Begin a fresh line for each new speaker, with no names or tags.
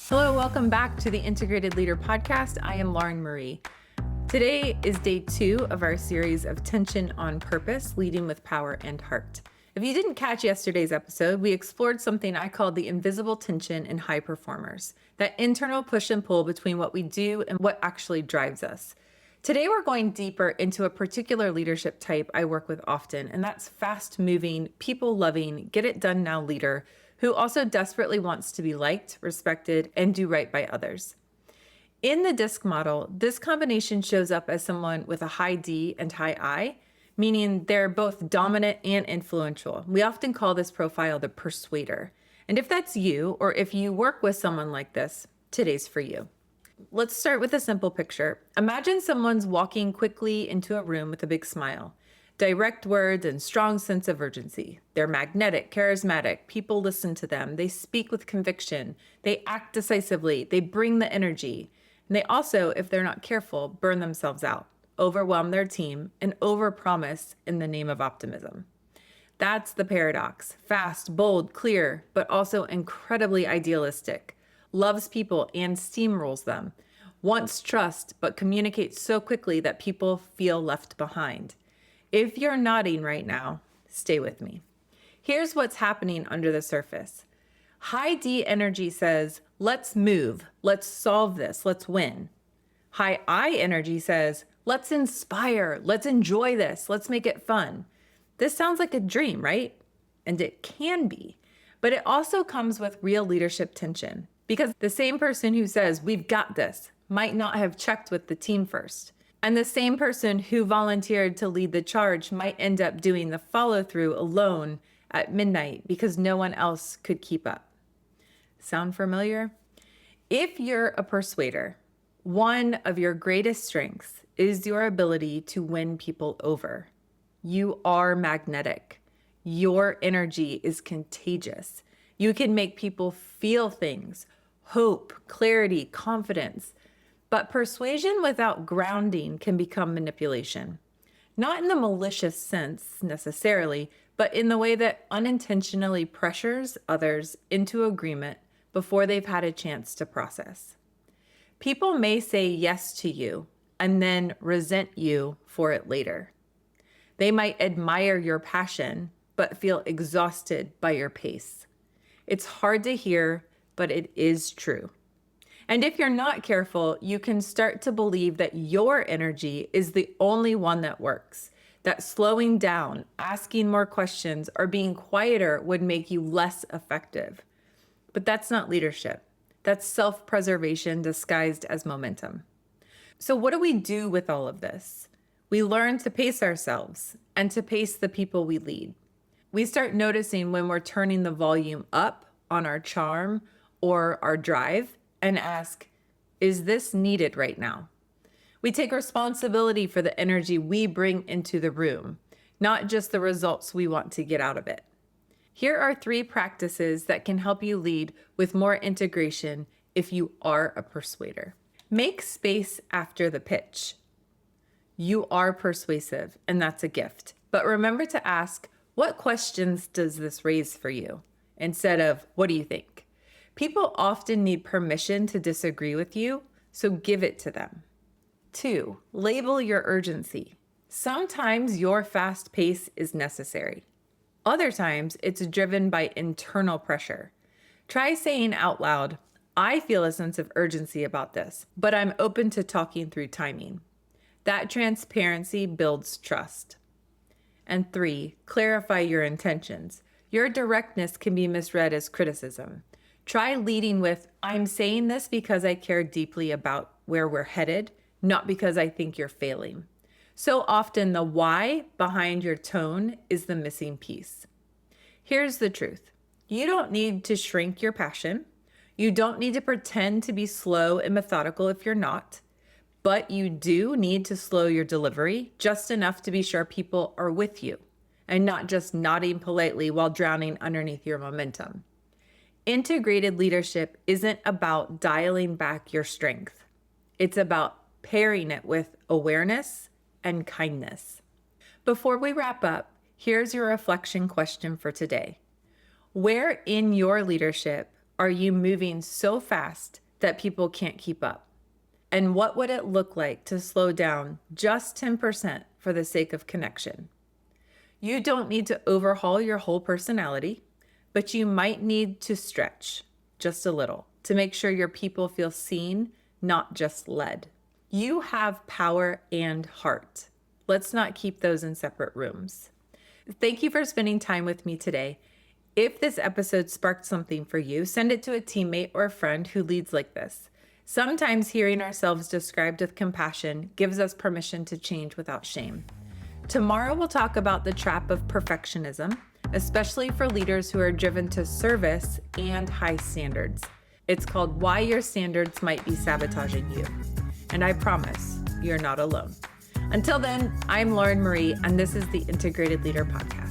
Hello, welcome back to the Integrated Leader Podcast. I am Lauren Marie. Today is day 2 of our series of Tension on Purpose, Leading with Power and Heart. If you didn't catch yesterday's episode, we explored something I called the invisible tension in high performers, that internal push and pull between what we do and what actually drives us. Today, we're going deeper into a particular leadership type I work with often, and that's fast-moving, people-loving, get-it-done-now leader who also desperately wants to be liked, respected, and do right by others. In the DISC model, this combination shows up as someone with a high D and high I, meaning they're both dominant and influential. We often call this profile the Persuader. And if that's you, or if you work with someone like this, today's for you. Let's start with a simple picture. Imagine someone's walking quickly into a room with a big smile. Direct words and strong sense of urgency. They're magnetic, charismatic. People listen to them. They speak with conviction. They act decisively. They bring the energy. And they also, if they're not careful, burn themselves out, overwhelm their team, and overpromise in the name of optimism. That's the paradox. Fast, bold, clear, but also incredibly idealistic. Loves people and steamrolls them. Wants trust, but communicates so quickly that people feel left behind. If you're nodding right now, stay with me. Here's what's happening under the surface. High D energy says, let's move, let's solve this, let's win. High I energy says, let's inspire, let's enjoy this, let's make it fun. This sounds like a dream, right? And it can be, but it also comes with real leadership tension because the same person who says, we've got this, might not have checked with the team first. And the same person who volunteered to lead the charge might end up doing the follow-through alone at midnight because no one else could keep up. Sound familiar? If you're a persuader, one of your greatest strengths is your ability to win people over. You are magnetic. Your energy is contagious. You can make people feel things, hope, clarity, confidence. But persuasion without grounding can become manipulation. Not in the malicious sense necessarily, but in the way that unintentionally pressures others into agreement before they've had a chance to process. People may say yes to you and then resent you for it later. They might admire your passion, but feel exhausted by your pace. It's hard to hear, but it is true. And if you're not careful, you can start to believe that your energy is the only one that works, that slowing down, asking more questions, or being quieter would make you less effective. But that's not leadership. That's self-preservation disguised as momentum. So what do we do with all of this? We learn to pace ourselves and to pace the people we lead. We start noticing when we're turning the volume up on our charm or our drive, and ask, is this needed right now? We take responsibility for the energy we bring into the room, not just the results we want to get out of it. Here are 3 practices that can help you lead with more integration if you are a persuader. Make space after the pitch. You are persuasive, and that's a gift. But remember to ask, what questions does this raise for you? Instead of, what do you think? People often need permission to disagree with you, so give it to them. 2, label your urgency. Sometimes your fast pace is necessary. Other times it's driven by internal pressure. Try saying out loud, I feel a sense of urgency about this, but I'm open to talking through timing. That transparency builds trust. And 3, clarify your intentions. Your directness can be misread as criticism. Try leading with, I'm saying this because I care deeply about where we're headed, not because I think you're failing. So often the why behind your tone is the missing piece. Here's the truth. You don't need to shrink your passion. You don't need to pretend to be slow and methodical if you're not. But you do need to slow your delivery just enough to be sure people are with you and not just nodding politely while drowning underneath your momentum. Integrated leadership isn't about dialing back your strength. It's about pairing it with awareness and kindness. Before we wrap up, here's your reflection question for today. Where in your leadership are you moving so fast that people can't keep up? And what would it look like to slow down just 10% for the sake of connection? You don't need to overhaul your whole personality, but you might need to stretch just a little to make sure your people feel seen, not just led. You have power and heart. Let's not keep those in separate rooms. Thank you for spending time with me today. If this episode sparked something for you, send it to a teammate or a friend who leads like this. Sometimes hearing ourselves described with compassion gives us permission to change without shame. Tomorrow we'll talk about the trap of perfectionism, especially for leaders who are driven to service and high standards. It's called Why Your Standards Might Be Sabotaging You. And I promise you're not alone. Until then, I'm Lauren Marie, and this is the Integrated Leader Podcast.